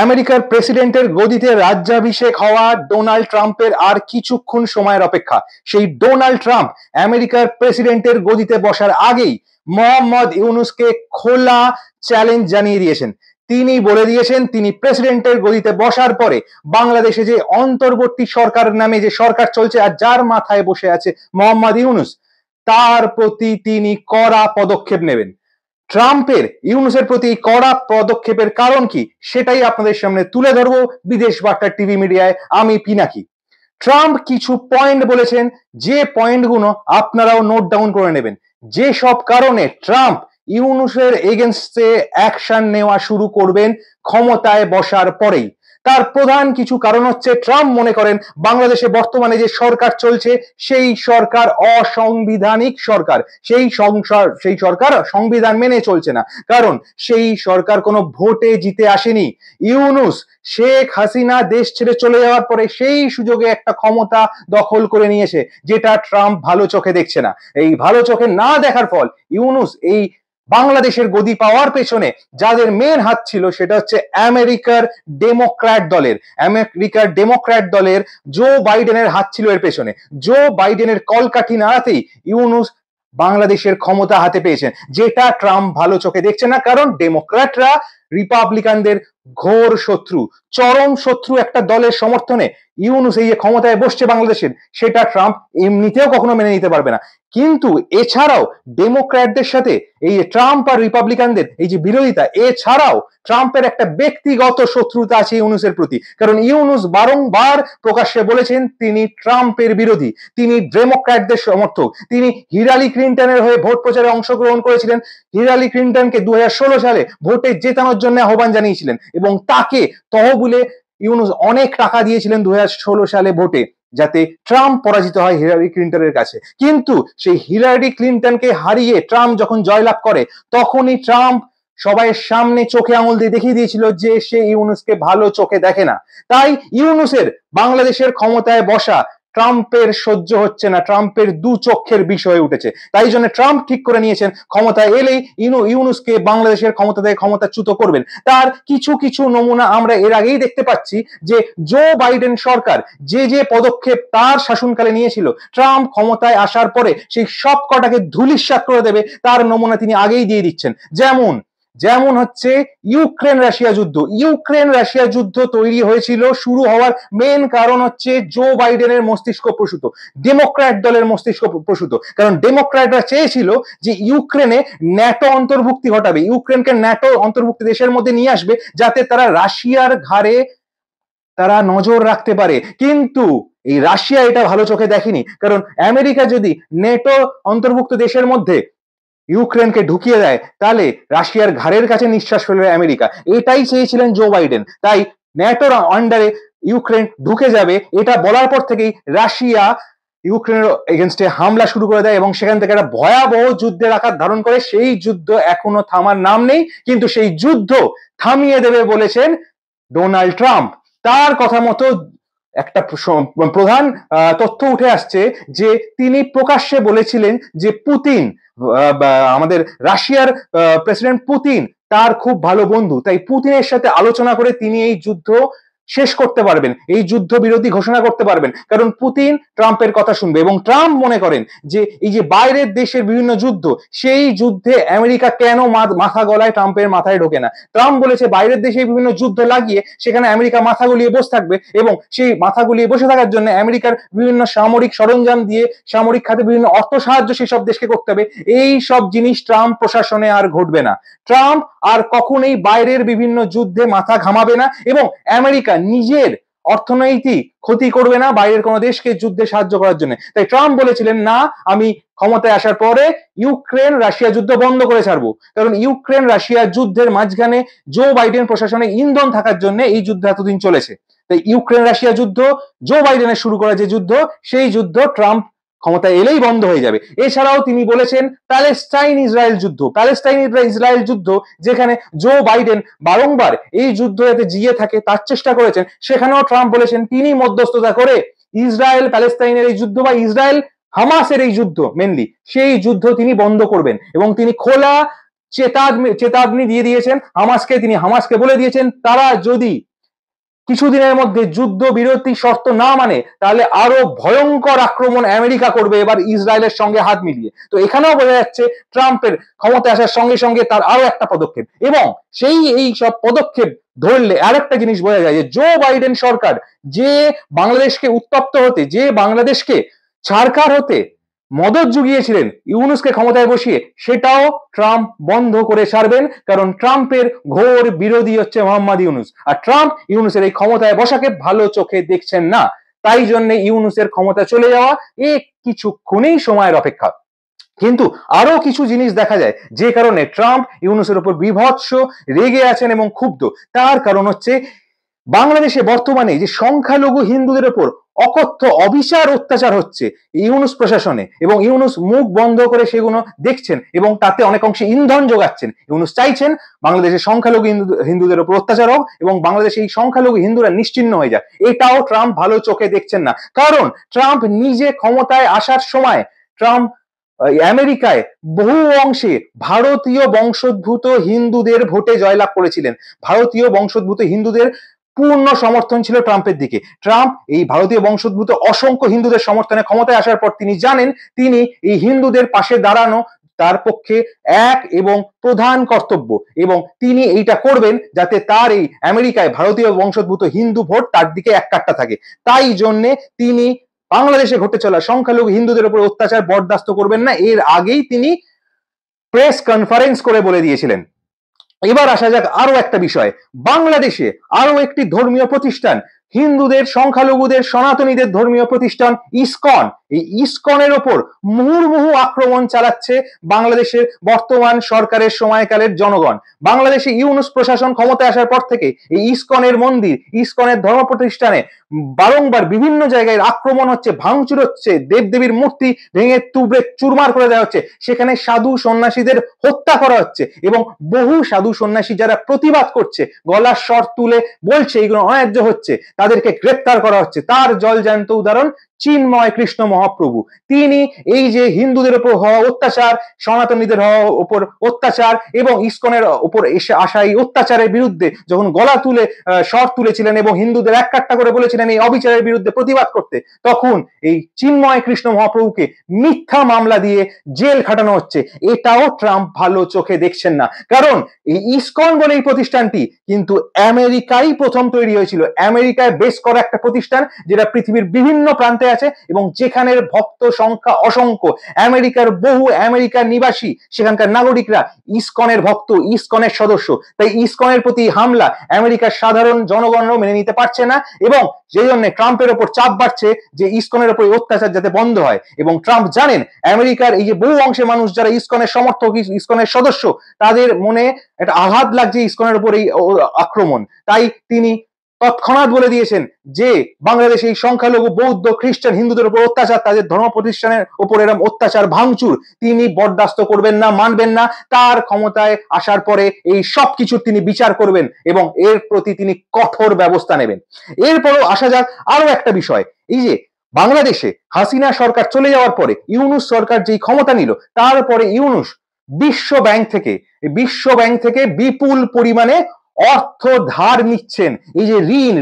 আমেরিকার প্রেসিডেন্টের গদিতে রাজ্যাভিষেক হওয়া ডোনাল্ড ট্রাম্পের আর কিছুক্ষণ সময়ের অপেক্ষা। সেই ডোনাল্ড ট্রাম্প আমেরিকার প্রেসিডেন্টের গদিতে বসার আগেই মোহাম্মদ ইউনূসকে খোলা চ্যালেঞ্জ জানিয়ে দিয়েছেন। তিনি বলে দিয়েছেন তিনি প্রেসিডেন্টের গদিতে বসার পরে বাংলাদেশে যে অন্তর্বর্তী সরকার নামে যে সরকার চলছে আর যার মাথায় বসে আছে মোহাম্মদ ইউনূস, তার প্রতি তিনি কড়া পদক্ষেপ নেবেন। ট্রাম্পের ইউনূসের প্রতি কড়া পদক্ষেপের কারণ কি সেটাই আপনাদের সামনে তুলে ধরবো বিদেশ বার্তা টিভি মিডিয়ায় আমি পিনাকি। ট্রাম্প কিছু পয়েন্ট বলেছেন, যে পয়েন্টগুলো আপনারাও নোট ডাউন করে নেবেন। যে সব কারণে ট্রাম্প ইউনূসের এগেনস্টে অ্যাকশন নেওয়া শুরু করবেন ক্ষমতায় বসার পরেই। তার প্রধান কিছু কারণ হচ্ছে, ট্রাম্প মনে করেন বাংলাদেশে বর্তমানে যে সরকার চলছে সেই সরকার অসাংবিধানিক সরকার। সেই সরকার সংবিধান মেনে চলছে না, কারণ সেই সরকার কোনো ভোটে জিতে আসেনি। ইউনূস শেখ হাসিনা দেশ ছেড়ে চলে যাওয়ার পরে সেই সুযোগে একটা ক্ষমতা দখল করে নিয়েছে, যেটা ট্রাম্প ভালো চোখে দেখছে না। এই ভালো চোখে না দেখার ফল ইউনূস এই বাংলাদেশের গদি পাওয়ার পেছনে যাদের মেন হাত ছিল সেটা হচ্ছে আমেরিকার ডেমোক্র্যাট দলের জো বাইডেনের হাত ছিল এর পেছনে। জো বাইডেনের কলকাঠি নাড়াতেই ইউনূস বাংলাদেশের ক্ষমতা হাতে পেয়েছেন, যেটা ট্রাম্প ভালো চোখে দেখছে না, কারণ ডেমোক্র্যাটরা রিপাবলিকানদের ঘোর শত্রু, চরম শত্রু একটা দলের সমর্থনে ইউনূস এই যে ক্ষমতায় বসছে বাংলাদেশের, সেটা ট্রাম্প এমনিতেও কখনো মেনে নিতে পারবে না। কিন্তু এছাড়াও ডেমোক্র্যাটদের সাথে এই ট্রাম্প আর রিপাবলিকানদের এই যে বিরোধিতা, এছাড়াও ট্রাম্পের একটা ব্যক্তিগত শত্রুতা আছে ইউনূসের প্রতি, কারণ ইউনূস বারংবার প্রকাশ্যে বলেছেন তিনি ট্রাম্পের বিরোধী, তিনি ডেমোক্র্যাটদের সমর্থক। তিনি হিলারি ক্লিনটনের হয়ে ভোট প্রচারে অংশগ্রহণ করেছিলেন, হিলারি ক্লিনটনকে 2016 সালে ভোটে জেতানোর জন্য আহ্বান জানিয়েছিলেন এবং তাকে তহবিলে ইউনূস অনেক টাকা দিয়েছিলেন 2016 সালে ভোটে, যাতে ট্রাম্প পরাজিত হয় হিলারি ক্লিনটনের কাছে। কিন্তু সেই হিলারি ক্লিনটনকে হারিয়ে ট্রাম্প যখন জয়লাভ করে, তখনই ট্রাম্প সবাইয়ের সামনে চোখে আঙুল দিয়ে দেখিয়ে দিয়েছিল যে সে ইউনূসকে ভালো চোখে দেখে না। তাই ইউনূসের বাংলাদেশের ক্ষমতায় বসা ট্রাম্পের সহ্য হচ্ছে না, ট্রাম্পের দু চক্ষের বিষয় উঠেছে। তাই জন্য ট্রাম্প ঠিক করে নিয়েছেন ক্ষমতায় এলেই ইউনূসকে বাংলাদেশের ক্ষমতা থেকে ক্ষমতাচ্যুত করবেন। তার কিছু কিছু নমুনা আমরা এর আগেই দেখতে পাচ্ছি, যে জো বাইডেন সরকার যে যে পদক্ষেপ তার শাসনকালে নিয়েছিল, ট্রাম্প ক্ষমতায় আসার পরে সেই সব কটাকে ধূলিসাৎ করে দেবে তার নমুনা তিনি আগেই দিয়ে দিচ্ছেন। যেমন হচ্ছে ইউক্রেন রাশিয়া যুদ্ধ তৈরি হয়েছিল, শুরু হওয়ার মেন কারণ হচ্ছে জো বাইডেনের মস্তিষ্ক প্রসূত, ডেমোক্র্যাট দলের মস্তিষ্ক প্রসূত। কারণ ডেমোক্র্যাটরা চেয়েছিল যে ইউক্রেনে ন্যাটো অন্তর্ভুক্তি ঘটাবে, ইউক্রেনকে ন্যাটো অন্তর্ভুক্তি দেশের মধ্যে নিয়ে আসবে, যাতে তারা রাশিয়ার ঘাড়ে তারা নজর রাখতে পারে। কিন্তু এই রাশিয়া এটা ভালো চোখে দেখেনি, কারণ আমেরিকা যদি ন্যাটো অন্তর্ভুক্ত দেশের মধ্যে ইউক্রেনকে ঢুকিয়ে দেয়, তাহলে রাশিয়ার ঘাড়ের কাছে নিঃশ্বাস ফেলবে আমেরিকা। এটাই চেয়েছিলেন জো বাইডেন। তাই ন্যাটোর আন্ডারে ইউক্রেন ঢুকে যাবে, এটা বলার পর থেকেই রাশিয়া ইউক্রেনের এগেনস্টে হামলা শুরু করে দেয় এবং সেখান থেকে একটা ভয়াবহ যুদ্ধের আকার ধারণ করে। সেই যুদ্ধ এখনো থামার নাম নেই, কিন্তু সেই যুদ্ধ থামিয়ে দেবে বলেছেন ডোনাল্ড ট্রাম্প। তার কথা মতো একটা প্রধান তথ্য উঠে আসছে যে তিনি প্রকাশ্যে বলেছিলেন যে আমাদের রাশিয়ার প্রেসিডেন্ট পুতিন তার খুব ভালো বন্ধু, তাই পুতিনের সাথে আলোচনা করে তিনি এই যুদ্ধ শেষ করতে পারবেন, এই যুদ্ধ বিরোধী ঘোষণা করতে পারবেন, কারণ পুতিন ট্রাম্পের কথা শুনবে। এবং ট্রাম্প মনে করেন যে এই যে বাইরের দেশের বিভিন্ন যুদ্ধ, সেই যুদ্ধে আমেরিকা কেন মাথা গলায় ট্রাম্পের মাথায় ঢোকে না। ট্রাম্প বলেছে বাইরের দেশে বিভিন্ন যুদ্ধ লাগিয়ে সেখানে আমেরিকা মাথা গলিয়ে বসে থাকবে, এবং সেই মাথা গলিয়ে বসে থাকার জন্য আমেরিকার বিভিন্ন সামরিক সরঞ্জাম দিয়ে সামরিক খাতে বিভিন্ন অর্থ সাহায্য সেসব দেশকে করতে হবে। এই সব জিনিস ট্রাম্প প্রশাসনে আর ঘটবে না। ট্রাম্প আর কখনোই বাইরের বিভিন্ন যুদ্ধে মাথা ঘামাবে না এবং আমেরিকা নিজের অর্থনৈতিক ক্ষতি করবে না বাইরের কোনো দেশকে যুদ্ধে সাহায্য করার জন্য। তাই ট্রাম্প বলেছিলেন, না, আমি ক্ষমতায় আসার পরে ইউক্রেন রাশিয়া যুদ্ধ বন্ধ করে ছাড়বো, কারণ ইউক্রেন রাশিয়া যুদ্ধের মাঝখানে জো বাইডেন প্রশাসনে ইন্ধন থাকার জন্য এই যুদ্ধ এতদিন চলেছে। তাই ইউক্রেন রাশিয়া যুদ্ধ, জো বাইডেনের শুরু করা যে যুদ্ধ, সেই যুদ্ধ ট্রাম্প ক্ষমতায় এলেই বন্ধ হয়ে যাবে। এছাড়াও তিনি বলেছেন প্যালেস্টাইন ইসরায়েল যুদ্ধ, যেখানে জো বাইডেন বারংবার এই যুদ্ধ যাতে জিয়ে থাকে তার চেষ্টা করেছেন, সেখানেও ট্রাম্প বলেছেন তিনি মধ্যস্থতা করে ইসরায়েল প্যালেস্টাইনের এই যুদ্ধ বা ইসরায়েল হামাসের এই যুদ্ধ মেনলি সেই যুদ্ধ তিনি বন্ধ করবেন এবং তিনি খোলা চেতাবনী দিয়ে দিয়েছেন হামাসকে। তিনি হামাসকে বলে দিয়েছেন তারা যদি কিছুদিনের মধ্যে যুদ্ধ বিরতি শর্ত না মানে তাহলে আরো ভয়ঙ্কর আক্রমণ আমেরিকা করবে এবার ইসরায়েলের সঙ্গে হাত মিলিয়ে। তো এখানেও বোঝা যাচ্ছে ট্রাম্পের ক্ষমতা আসার সঙ্গে সঙ্গে তার আরো একটা পদক্ষেপ, এবং এই সব পদক্ষেপ ধরলে আরেকটা জিনিস বোঝা যায় যে জো বাইডেন সরকার যে বাংলাদেশকে উত্তপ্ত হতে, যে বাংলাদেশকে ছারখার হতে মদত জুগিয়েছিলেন ইউনূসকে ক্ষমতায় বসিয়ে, সেটাও ট্রাম্প বন্ধ করে ছাড়বেন। কারণ ট্রাম্পের ঘোর বিরোধী হচ্ছে মোহাম্মদ ইউনূস, আর ট্রাম্প ইউনূসের এই ক্ষমতায় বসাকে ভালো চোখে দেখছেন না। তাই জন্য ইউনূসের ক্ষমতা চলে যাওয়া কিছুক্ষণেই সময়ের অপেক্ষা। কিন্তু আরো কিছু জিনিস দেখা যায় যে কারণে ট্রাম্প ইউনূসের উপর বিভৎস রেগে আছেন এবং ক্ষুব্ধ। তার কারণ হচ্ছে বাংলাদেশে বর্তমানে যে সংখ্যালঘু হিন্দুদের উপর অকথ্য অবিচার অত্যাচার হচ্ছে ইউনূস প্রশাসনে, এবং ইউনূস মুখ বন্ধ করে সেগুলো দেখছেন এবং তাতে অনেক অংশে ইন্ধন যোগাচ্ছেন। ইউনূস চাইছেন বাংলাদেশের সংখ্যালঘু হিন্দুদের উপর অত্যাচার হোক এবং বাংলাদেশে এই সংখ্যালঘু হিন্দুরা নিশ্চিহ্ন হয়ে যাক। এটাও ট্রাম্প ভালো চোখে দেখছেন না, কারণ ট্রাম্প নিজে ক্ষমতায় আসার সময় ট্রাম্প আমেরিকায় বহু অংশে ভারতীয় বংশোদ্ভূত হিন্দুদের ভোটে জয়লাভ করেছিলেন। ভারতীয় বংশোদ্ভূত হিন্দুদের পূর্ণ সমর্থন ছিল ট্রাম্পের দিকে। ট্রাম্প এই ভারতীয় বংশোদ্ভূত অসংখ্য হিন্দুদের সমর্থনে ক্ষমতায় আসার পর তিনি জানেন তিনি এই হিন্দুদের পাশে দাঁড়ানো তার পক্ষে এক এবং প্রধান কর্তব্য, এবং তিনি এইটা করবেন যাতে তার এই আমেরিকায় ভারতীয় বংশোদ্ভূত হিন্দু ভোট তার দিকে এক কাট্টা থাকে। তাই জন্যে তিনি বাংলাদেশে ঘটে চলা সংখ্যালঘু হিন্দুদের উপর অত্যাচার বরদাস্ত করবেন না, এর আগেই তিনি প্রেস কনফারেন্স করে বলে দিয়েছিলেন। এবার আসা যাক আরো একটা বিষয়, বাংলাদেশে আরো একটি ধর্মীয় প্রতিষ্ঠান, হিন্দুদের, সংখ্যালঘুদের, সনাতনীদের ধর্মীয় প্রতিষ্ঠান ইসকন, এই ইসকনের ওপর মুহুর্মুহু আক্রমণ চালাচ্ছে বাংলাদেশের বর্তমান সরকারের সময়কালের জনগণ। বাংলাদেশে ইউনূস প্রশাসন ক্ষমতায় আসার পর থেকে এই ইসকনের মন্দির, ইসকনের ধর্ম প্রতিষ্ঠানে বারংবার বিভিন্ন জায়গায় আক্রমণ হচ্ছে, ভাঙচুর হচ্ছে, দেবদেবীর মূর্তি ভেঙে তুবড়ে চুরমার করে দেওয়া হচ্ছে, সেখানে সাধু সন্ন্যাসীদের হত্যা করা হচ্ছে, এবং বহু সাধু সন্ন্যাসী যারা প্রতিবাদ করছে, গলার স্বর তুলে বলছে এগুলো অন্যায্য হচ্ছে, তাদেরকে গ্রেপ্তার করা হচ্ছে। তার জলজ্যান্ত উদাহরণ চিন্ময় কৃষ্ণ মহাপ্রভু। তিনি এই যে হিন্দুদের উপর হওয়া অত্যাচার, সনাতনীদের হওয়া উপর অত্যাচার এবং ইসকনের উপর এসে আসা এই অত্যাচারের বিরুদ্ধে যখন গলা তুলে স্বর তুলেছিলেন এবং হিন্দুদের এক কাট্টা করে বলেছিলেন এই অবিচারের বিরুদ্ধে প্রতিবাদ করতে, তখন এই চিন্ময় কৃষ্ণ মহাপ্রভুকে মিথ্যা মামলা দিয়ে জেল খাটানো হচ্ছে। এটাও ট্রাম্প ভালো চোখে দেখছেন না, কারণ এই ইসকন বলে এই প্রতিষ্ঠানটি কিন্তু আমেরিকায় প্রথম তৈরি হয়েছিল। আমেরিকায় বেশ করা একটা প্রতিষ্ঠান যেটা পৃথিবীর বিভিন্ন প্রান্তে আছে এবং যেখানের ভক্ত সংখ্যা অসংখ্য। আমেরিকার বহু আমেরিকার নিবাসী সেখানকার নাগরিকরা ইসকনের ভক্ত, ইসকনের সদস্য। তাই ইসকনের প্রতি হামলা আমেরিকার সাধারণ জনগণও মেনে নিতে পারছে না, এবং সেই জন্য ট্রাম্পের ওপর চাপ বাড়ছে যে ইসকনের ওপর অত্যাচার যাতে বন্ধ হয়। এবং ট্রাম্প জানেন আমেরিকার এই যে বহু অংশের মানুষ যারা ইসকনের সমর্থক, ইসকনের সদস্য, তাদের মনে একটা আঘাত লাগছে ইসকনের উপর এই আক্রমণ। তাই তিনি তৎক্ষণাৎ বলে দিয়েছেন যে বাংলাদেশে এই সংখ্যালঘু বৌদ্ধ, খ্রিস্টান, হিন্দুদের উপর অত্যাচার, তাদের ধর্ম প্রতিষ্ঠানের উপর এরকম অত্যাচার, ভাঙচুর তিনি বরদাস্ত করবেন না, মানবেন না। তার ক্ষমতায় আসার পরে এই সব কিছুর তিনি বিচার করবেন এবং এর প্রতি তিনি কঠোর ব্যবস্থা নেবেন। এরপরও আসা যাক আরো একটা বিষয়, এই যে বাংলাদেশে হাসিনা সরকার চলে যাওয়ার পরে ইউনূস সরকার যেই ক্ষমতা নিল, তারপরে ইউনূস বিশ্ব ব্যাংক থেকে বিপুল পরিমাণে অর্থ ধার নিচ্ছেন। এই যে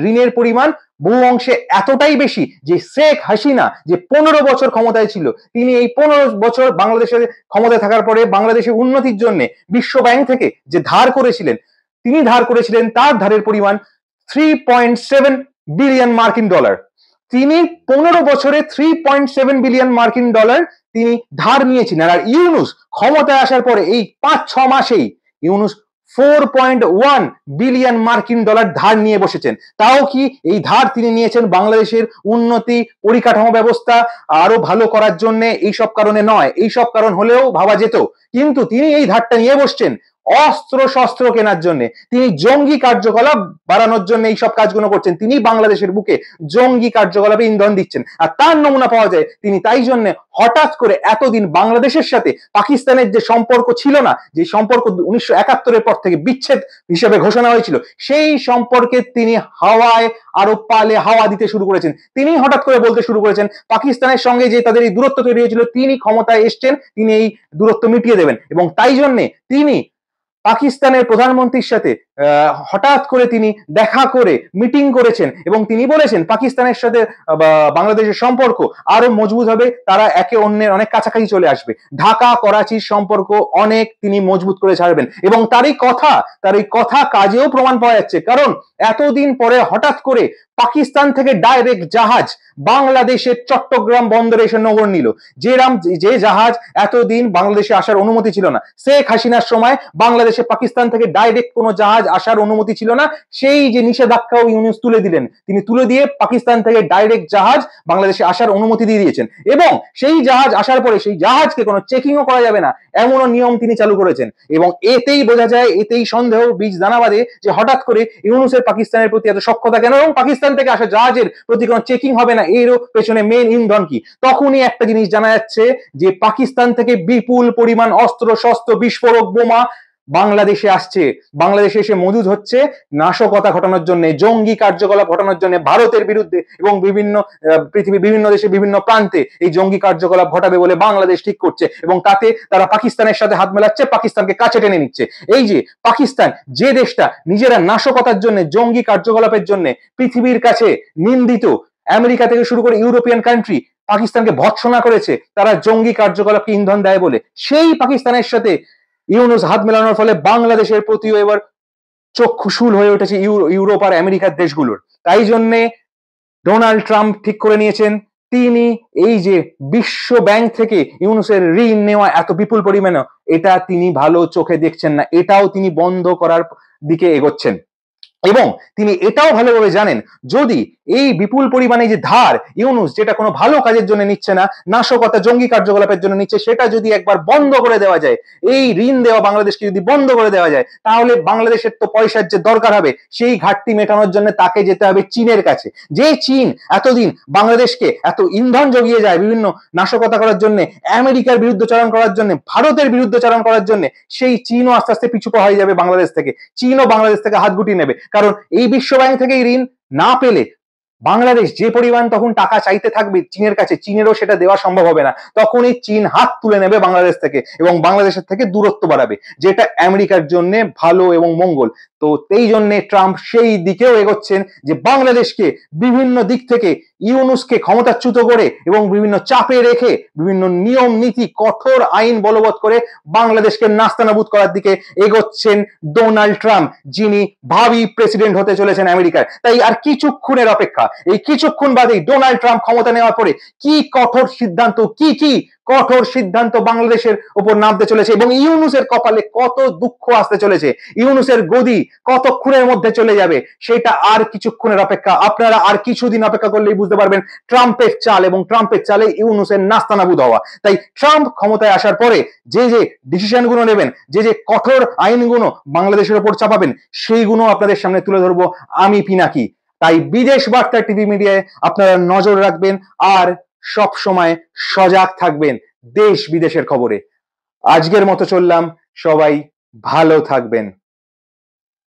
ঋণের পরিমাণ বহু অংশে এতটাই বেশি যে শেখ হাসিনা যে 15 বছর ক্ষমতায় ছিল, তিনি এই 15 বছর বাংলাদেশের ক্ষমতায় থাকার পরে বাংলাদেশের উন্নতির জন্য বিশ্ব ব্যাংক থেকে যে ধার করেছিলেন, তিনি ধার করেছিলেন তার ধারের পরিমাণ 3.7 বিলিয়ন মার্কিন ডলার। তিনি 15 বছরে 3.7 বিলিয়ন মার্কিন ডলার তিনি ধার নিয়েছিলেন। আর ইউনূস ক্ষমতায় আসার পরে এই 5-6 মাসেই ইউনূস 4.1 বিলিয়ন মার্কিন ডলার ধার নিয়ে বসেছেন। তাও কি এই ধার তিনি নিয়েছেন বাংলাদেশের উন্নতি, পরিকাঠামো ব্যবস্থা আরো ভালো করার জন্য, এইসব কারণে নয়। এইসব কারণ হলেও ভাবা যেত, কিন্তু তিনি এই ধারটা নিয়ে বসছেন অস্ত্র শস্ত্র কেনার জন্য, তিনি জঙ্গি কার্যকলাপ বাড়ানোর জন্য এইসব কাজগুলো করছেন। তিনি বাংলাদেশের বুকে জঙ্গি কার্যকলাপে ইন্ধন দিচ্ছেন, আর তার নমুনা পাওয়া যায়। তিনি তাই জন্য হঠাৎ করে এতদিন বাংলাদেশের সাথে পাকিস্তানের যে সম্পর্ক ছিল না, যে সম্পর্ক 1971-এর পর থেকে বিচ্ছেদ হিসেবে ঘোষণা হয়েছিল, সেই সম্পর্কে তিনি হাওয়ায় আরো পালে হাওয়া দিতে শুরু করেছেন। তিনি হঠাৎ করে বলতে শুরু করেছেন পাকিস্তানের সঙ্গে যে তাদের এই দূরত্ব তৈরি হয়েছিল, তিনি ক্ষমতায় এসছেন, তিনি এই দূরত্ব মিটিয়ে দেবেন। এবং তাই জন্য তিনি পাকিস্তানের প্রধানমন্ত্রীর সাথে হঠাৎ করে তিনি দেখা করে মিটিং করেছেন এবং তিনি বলেছেন পাকিস্তানের সাথে বাংলাদেশের সম্পর্ক আরো মজবুত হবে, তারা একে অন্যের অনেক কাছাকাছি চলে আসবে, ঢাকা করাচির সম্পর্ক অনেক তিনি মজবুত করে ছাড়বেন এবং তার এই কথা কাজেও প্রমাণ পাওয়া যাচ্ছে। কারণ এতদিন পরে হঠাৎ করে পাকিস্তান থেকে ডাইরেক্ট জাহাজ বাংলাদেশের চট্টগ্রাম বন্দরে এসে নগর নিল। যে জাহাজ এতদিন বাংলাদেশে আসার অনুমতি ছিল না, শেখ হাসিনার সময় বাংলাদেশে পাকিস্তান থেকে ডাইরেক্ট কোনো জাহাজ আসার অনুমতি ছিল না, সেই যে নিষেধাজ্ঞাও ইউনূস তুলে দিলেন, তিনি তুলে দিয়ে পাকিস্তান থেকে ডাইরেক্ট জাহাজ বাংলাদেশে আসার অনুমতি দিয়ে দিয়েছেন এবং সেই জাহাজ আসার পরে সেই জাহাজকে কোনো চেকিংও করা যাবে না এমনও নিয়ম তিনি চালু করেছেন। এবং এতেই বোঝা যায়, এতেই সন্দেহ বীজ দানা বাঁধে যে হঠাৎ করে ইউনূসের পাকিস্তানের প্রতি এত সখ্যতা কেন এবং পাকিস্তান থেকে আসা জাহাজের প্রতি কোনো চেকিং হবে না, এরও পেছনে মেন ইন্ধন কি। তখনই একটা জিনিস জানা যাচ্ছে যে পাকিস্তান থেকে বিপুল পরিমাণ অস্ত্র শস্ত্র বিস্ফোরক বোমা বাংলাদেশে আসছে, বাংলাদেশে এসে মজুদ হচ্ছে নাশকতা ঘটানোর জন্য, জঙ্গি কার্যকলাপ ঘটানোর জন্য ভারতের বিরুদ্ধে এবং পৃথিবীর বিভিন্ন দেশে বিভিন্ন প্রান্তে এই জঙ্গি কার্যকলাপ ঘটাবে বলে বাংলাদেশ ঠিক করছে এবং তাতে তারা পাকিস্তানের সাথে হাত মেলাচ্ছে, পাকিস্তানকে কাছে টেনে নিচ্ছে। এই যে পাকিস্তান, যে দেশটা নিজেরা নাশকতার জন্য জঙ্গি কার্যকলাপের জন্য পৃথিবীর কাছে নিন্দিত, আমেরিকা থেকে শুরু করে ইউরোপিয়ান কান্ট্রি পাকিস্তানকে ভৎসনা করেছে তারা জঙ্গি কার্যকলাপকে ইন্ধন দেয় বলে, সেই পাকিস্তানের সাথে ইউনূস হাত মেলানোর ফলে বাংলাদেশের প্রতিও এবার চক্ষুশূল হয়ে উঠেছে ইউরোপ আর আমেরিকার দেশগুলোর। তাই জন্যে ডোনাল্ড ট্রাম্প ঠিক করে নিয়েছেন তিনি এই যে বিশ্ব ব্যাংক থেকে ইউনূসের ঋণ নেওয়া এত বিপুল পরিমাণে, এটা তিনি ভালো চোখে দেখছেন না, এটাও তিনি বন্ধ করার দিকে এগোচ্ছেন। এবং তিনি এটাও ভালোভাবে জানেন যদি এই বিপুল পরিমাণে যে ধার ইউনূস যেটা কোনো ভালো কাজের জন্য নিচ্ছে না, নাশকতা জঙ্গি কার্যকলাপের জন্য নিচ্ছে, সেটা যদি একবার বন্ধ করে দেওয়া যায়, এই ঋণ দেওয়া বাংলাদেশকে যদি বন্ধ করে দেওয়া যায়, তাহলে বাংলাদেশের তো পয়সার যে দরকার হবে সেই ঘাটতি মেটানোর জন্য তাকে যেতে হবে চীনের কাছে। যে চীন এতদিন বাংলাদেশকে এত ইন্ধন জগিয়ে যায় বিভিন্ন নাশকতা করার জন্য, আমেরিকার বিরুদ্ধচারণ করার জন্য, ভারতের বিরুদ্ধচারণ করার জন্য, সেই চীনও আস্তে আস্তে পিছু পা হয়ে যাবে বাংলাদেশ থেকে, চীনও বাংলাদেশ থেকে হাত গুটিয়ে নেবে। কারণ এই বিশ্ব ব্যাংক থেকে ঋণ না পেলে বাংলাদেশ যে পরিমাণ তখন টাকা চাইতে থাকবে চীনের কাছে, চীনেরও সেটা দেওয়া সম্ভব হবে না, তখনই চীন হাত তুলে নেবে বাংলাদেশ থেকে এবং বাংলাদেশের থেকে দূরত্ব বাড়াবে, যেটা আমেরিকার জন্য ভালো এবং মঙ্গল। তো এই জন্য ট্রাম্প সেই দিকেও এগোচ্ছেন যে বাংলাদেশকে বিভিন্ন দিক থেকে ইউনূসকে ক্ষমতাচ্যুত করে এবং বিভিন্ন চাপে রেখে বিভিন্ন নিয়ম নীতি কঠোর আইন বলবৎ করে বাংলাদেশকে নাস্তানাবুদ করার দিকে এগোচ্ছেন ডোনাল্ড ট্রাম্প, যিনি ভাবি প্রেসিডেন্ট হতে চলেছেন আমেরিকার। তাই আর কিছুক্ষণের অপেক্ষা, এই কিছুক্ষণ বাদেই ডোনাল্ড ট্রাম্প ক্ষমতা নেওয়ার পরে কি কঠোর সিদ্ধান্ত, কি কঠোর সিদ্ধান্ত বাংলাদেশের উপর নামতে চলেছে এবং ইউনূসের কপালে কত দুঃখ আসতে চলেছে, ইউনূসের গদি কতক্ষণের মধ্যে চলে যাবে, সেটা আর কিছুক্ষণের অপেক্ষা। আপনারা আর কিছুদিন অপেক্ষা করলেই বুঝতে পারবেন ট্রাম্পের চাল এবং ট্রাম্পের চালে ইউনূসের নাস্তানাবুদ হওয়া। তাই ট্রাম্প ক্ষমতায় আসার পরে যে ডিসিশন গুলো নেবেন, যে কঠোর আইনগুলো বাংলাদেশের উপর চাপাবেন, সেইগুলো আপনাদের সামনে তুলে ধরবো আমি পিনাকি। তাই বিদেশ বার্তা টিভি মিডিয়ায় আপনারা নজর রাখবেন আর সব সময় সজাগ থাকবেন দেশ বিদেশের খবরে। আজকের মতো চললাম, সবাই ভালো থাকবেন।